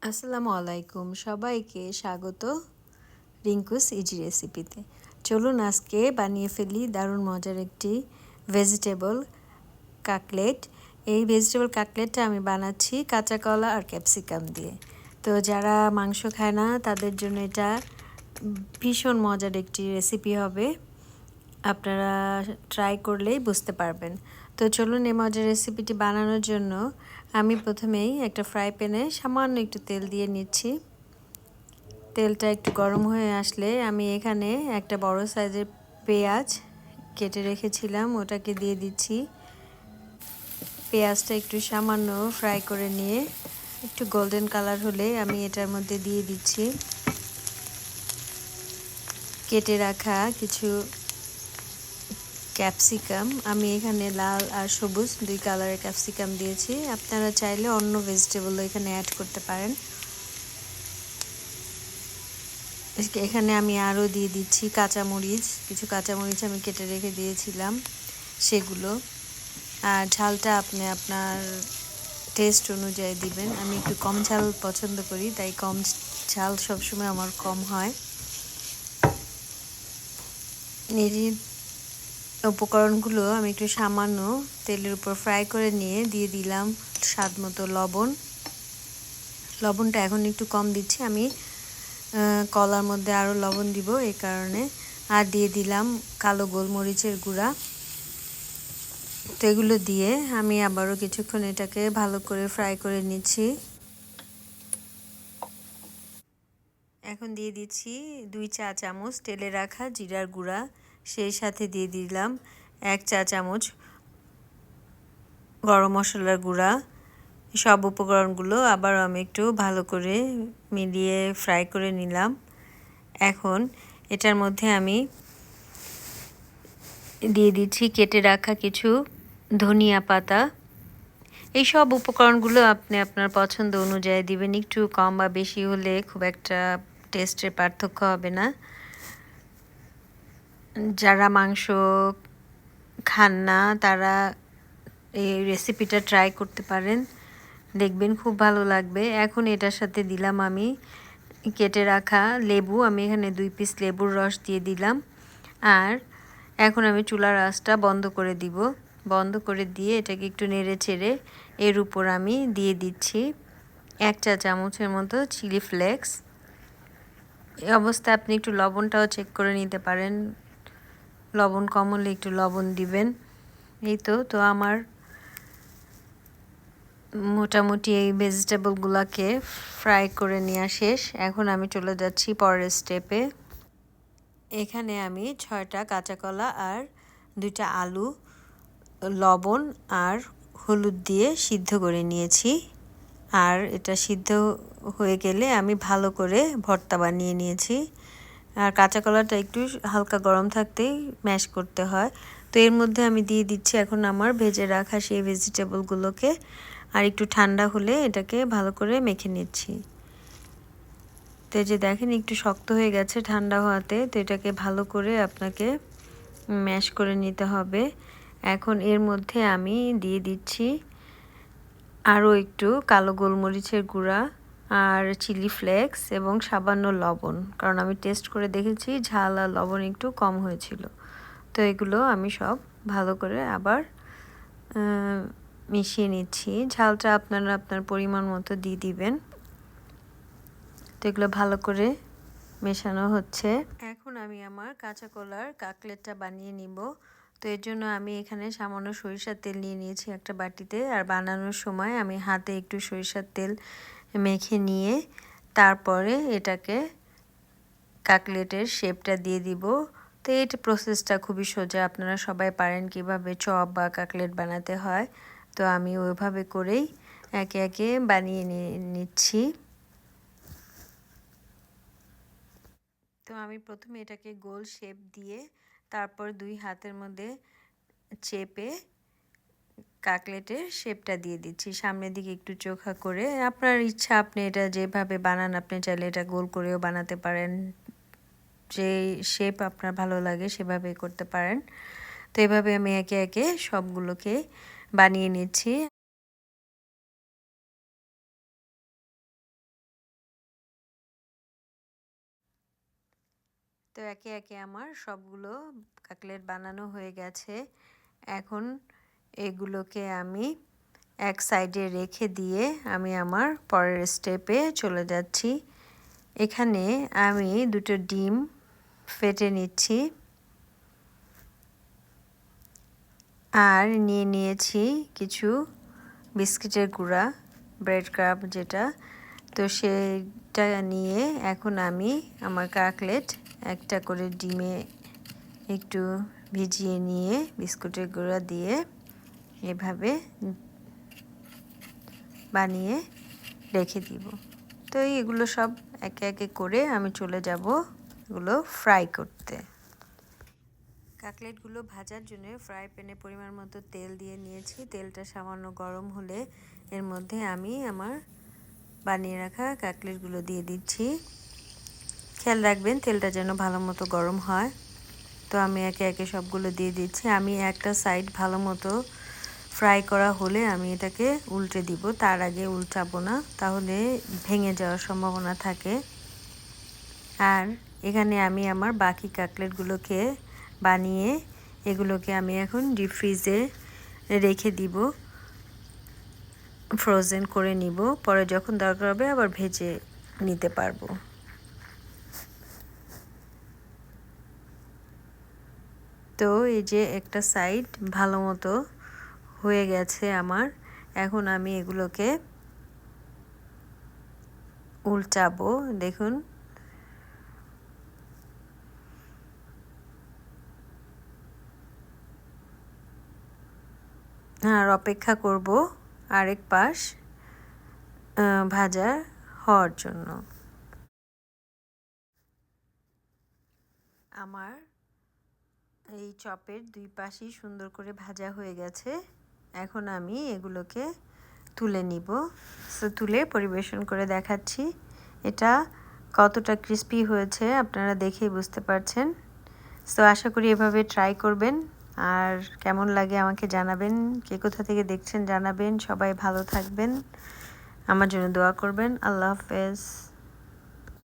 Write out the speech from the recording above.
আসসালামু আলাইকুম, সবাইকে স্বাগত রিঙ্কুস ইজি রেসিপিতে। চলুন আজকে বানিয়ে ফেলি দারুণ মজার একটি ভেজিটেবল কাটলেট। এই ভেজিটেবল কাটলেটটা আমি বানাচ্ছি কাঁচা কলা আর ক্যাপসিকাম দিয়ে। তো যারা মাংস খায় না তাদের জন্য এটা ভীষণ মজার একটি রেসিপি হবে। আপনারা ট্রাই করলেই বুঝতে পারবেন। তো চলুন এই মজার রেসিপিটি বানানোর জন্য আমি প্রথমেই একটা ফ্রাই প্যানে সামান্য একটু তেল দিয়ে নিচ্ছি। তেলটা একটু গরম হয়ে আসলে আমি এখানে একটা বড় সাইজের পেঁয়াজ কেটে রেখেছিলাম, ওটাকে দিয়ে দিচ্ছি। পেঁয়াজটা একটু সামান্য ফ্রাই করে নিয়ে একটু গোল্ডেন কালার হলে আমি এটার মধ্যে দিয়ে দিচ্ছি কেটে রাখা কিছু ক্যাপসিকাম। আমি এখানে লাল আর সবুজ দুই কালারের ক্যাপসিকাম দিয়েছি। আপনারা চাইলে অন্য ভেজিটেবলও এখানে অ্যাড করতে পারেন। এখানে আমি আরও দিয়ে দিচ্ছি কাঁচামরিচ, কিছু কাঁচামরিচ আমি কেটে রেখে দিয়েছিলাম সেগুলো। আর ঝালটা আপনি আপনার টেস্ট অনুযায়ী দিবেন। আমি একটু কম ঝাল পছন্দ করি, তাই কম ঝাল সবসময় আমার কম হয়। এই উপকরণগুলো আমি একটু সামান্য তেলের উপর ফ্রাই করে নিয়ে দিয়ে দিলাম স্বাদ মতো লবণ। লবণটা এখন একটু কম দিচ্ছি, আমি কলার মধ্যে আরও লবণ দিব এই কারণে। আর দিয়ে দিলাম কালো গোলমরিচের গুঁড়া। তো এগুলো দিয়ে আমি আবারও কিছুক্ষণ এটাকে ভালো করে ফ্রাই করে নিচ্ছি। এখন দিয়ে দিচ্ছি 2 চা চামচ তেলে রাখা জিরার গুঁড়া, সেই সাথে দিয়ে দিলাম 1 চা চামচ গরম মশলার গুঁড়া। সব উপকরণগুলো আবার আমি একটু ভালো করে মিলিয়ে ফ্রাই করে নিলাম। এখন এটার মধ্যে আমি দিয়ে দিচ্ছি কেটে রাখা কিছু ধনিয়া পাতা। এই সব উপকরণগুলো আপনি আপনার পছন্দ অনুযায়ী দিবেন, একটু কম বা বেশি হলে খুব একটা টেস্টের পার্থক্য হবে না। যারা মাংস খান না তারা এই রেসিপিটা ট্রাই করতে পারেন, দেখবেন খুব ভালো লাগবে। এখন এটার সাথে দিলাম আমি কেটে রাখা লেবু। আমি এখানে 2 পিস লেবুর রস দিয়ে দিলাম। আর এখন আমি চুলার আঁচটা বন্ধ করে দিব। বন্ধ করে দিয়ে এটাকে একটু নেড়ে চেড়ে এর উপর আমি দিয়ে দিচ্ছি 1 চা চামচের মতো চিলি ফ্লেক্স। এই অবস্থায় আপনি একটু লবণটাও চেক করে নিতে পারেন, লবণ কম হলে একটু লবণ দিবেন। এই তো আমার মোটামুটি এই ভেজিটেবলগুলোকে ফ্রাই করে নেওয়া শেষ। এখন আমি চলে যাচ্ছি পরের স্টেপে। এখানে আমি 6টা কাঁচা কলা আর 2টা আলু লবণ আর হলুদ দিয়ে সিদ্ধ করে নিয়েছি। আর এটা সিদ্ধ হয়ে গেলে আমি ভালো করে ভর্তা বানিয়ে নিয়েছি। আর কাঁচা কলাটা একটু হালকা গরম থাকতেই ম্যাশ করতে হয়। তো এর মধ্যে আমি দিয়ে দিচ্ছি এখন আমার ভেজে রাখা সেই ভেজিটেবলগুলোকে। আর একটু ঠান্ডা হলে এটাকে ভালো করে মেখে নিচ্ছি। তো এই যে দেখেন একটু শক্ত হয়ে গেছে ঠান্ডা হওয়াতে, তো এটাকে ভালো করে আপনাকে ম্যাশ করে নিতে হবে। এখন এর মধ্যে আমি দিয়ে দিচ্ছি আরও একটু কালো গোলমরিচের গুঁড়া আর চিলি ফ্লেক্স এবং সামান্য লবণ, কারণ আমি টেস্ট করে দেখেছি ঝাল আর লবণ একটু কম হয়েছিল। তো এগুলো আমি সব ভালো করে আবার মিশিয়ে নিচ্ছি। ঝালটা আপনারা আপনার পরিমাণ মতো দিয়ে দিবেন। তো এগুলো ভালো করে মেশানো হচ্ছে। এখন আমি আমার কাঁচা কলার কাটলেটটা বানিয়ে নিব। তো এর জন্য আমি এখানে সামান্য সরিষার তেল নিয়ে নিয়েছি একটা বাটিতে। আর বানানোর সময় আমি হাতে একটু সরিষার তেল মেখে নিয়ে তারপরে এটাকে কাটলেটের শেপটা দিয়ে দিব। তো এই প্রসেসটা খুবই সোজা, আপনারা সবাই পারেন কিভাবে চপ বা কাটলেট বানাতে হয়। তো আমি ওইভাবে করেই একে একে বানিয়ে নিচ্ছি। তো আমি প্রথমে এটাকে গোল শেপ দিয়ে তারপর 2 হাতের মধ্যে চেপে কাটলেটের শেপটা দিয়ে দিচ্ছি, সামনের দিকে একটু চোখা করে। আপনার ইচ্ছা, আপনি এটা যেভাবে বানান, আপনি চাইলে এটা গোল করেও বানাতে পারেন, যে শেপ আপনার ভালো লাগে সেভাবে করতে পারেন। তো এভাবে আমি একে একে সবগুলোকে বানিয়ে নিচ্ছি। তো একে একে আমার সবগুলো কাটলেট বানানো হয়ে গেছে। এখন এগুলোকে আমি এক সাইডে রেখে দিয়ে আমি আমার পরের স্টেপে চলে যাচ্ছি। এখানে আমি দুটো ডিম ফেটে নিচ্ছি আর নিয়েছি কিছু বিস্কিটের গুঁড়া, ব্রেড ক্রাম্ব যেটা। তো সেটা নিয়ে এখন আমি আমার কাটলেট একটা করে ডিমে একটু ভিজিয়ে নিয়ে বিস্কুটের গুঁড়া দিয়ে এভাবে বানিয়ে রেখে দিব। তো এগুলো সব একে একে করে আমি চলে যাব এগুলো ফ্রাই করতে। কাটলেটগুলো ভাজার জন্য ফ্রাই প্যানে পরিমাণ মতো তেল দিয়ে নিয়েছি। তেলটা সামান্য গরম হলে এর মধ্যে আমি আমার বানিয়ে রাখা কাটলেটগুলো দিয়ে দিচ্ছি। খেয়াল রাখবেন তেলটা যেন ভালো মতো গরম হয়। তো আমি একে একে সবগুলো দিয়ে দিচ্ছি। আমি একটা সাইড ভালো মতো ফ্রাই করা হলে আমি এটাকে উল্টে দিব, তার আগে উল্টাবো না, তাহলে ভেঙে যাওয়ার সম্ভাবনা থাকে। আর এখানে আমি আমার বাকি কাটলেটগুলোকে বানিয়ে এগুলোকে আমি এখন ডিপ ফ্রিজে রেখে দিব, ফ্রোজেন করে নিব, পরে যখন দরকার হবে আবার ভেজে নিতে পারবো। তো এই যে একটা সাইড ভালো মতো হয়ে গেছে আমার, এখন আমি এগুলোকে উল্টাবো। দেখুন আর অপেক্ষা করব আরেক পাশ ভাজা হওয়ার জন্য। আমার এই চপের দুই পাশই সুন্দর করে ভাজা হয়ে গেছে। এখন আমি এগুলোকে তুলে নিব। সো তুলে পরিবেশন করে দেখাচ্ছি এটা কতটা ক্রিস্পি হয়েছে, আপনারা দেখেই বুঝতে পারছেন। সো আশা করি এভাবে ট্রাই করবেন আর কেমন লাগে আমাকে জানাবেন। কে কোথা থেকে দেখছেন জানাবেন। সবাই ভালো থাকবেন, আমার জন্য দোয়া করবেন। আল্লাহ হাফেজ।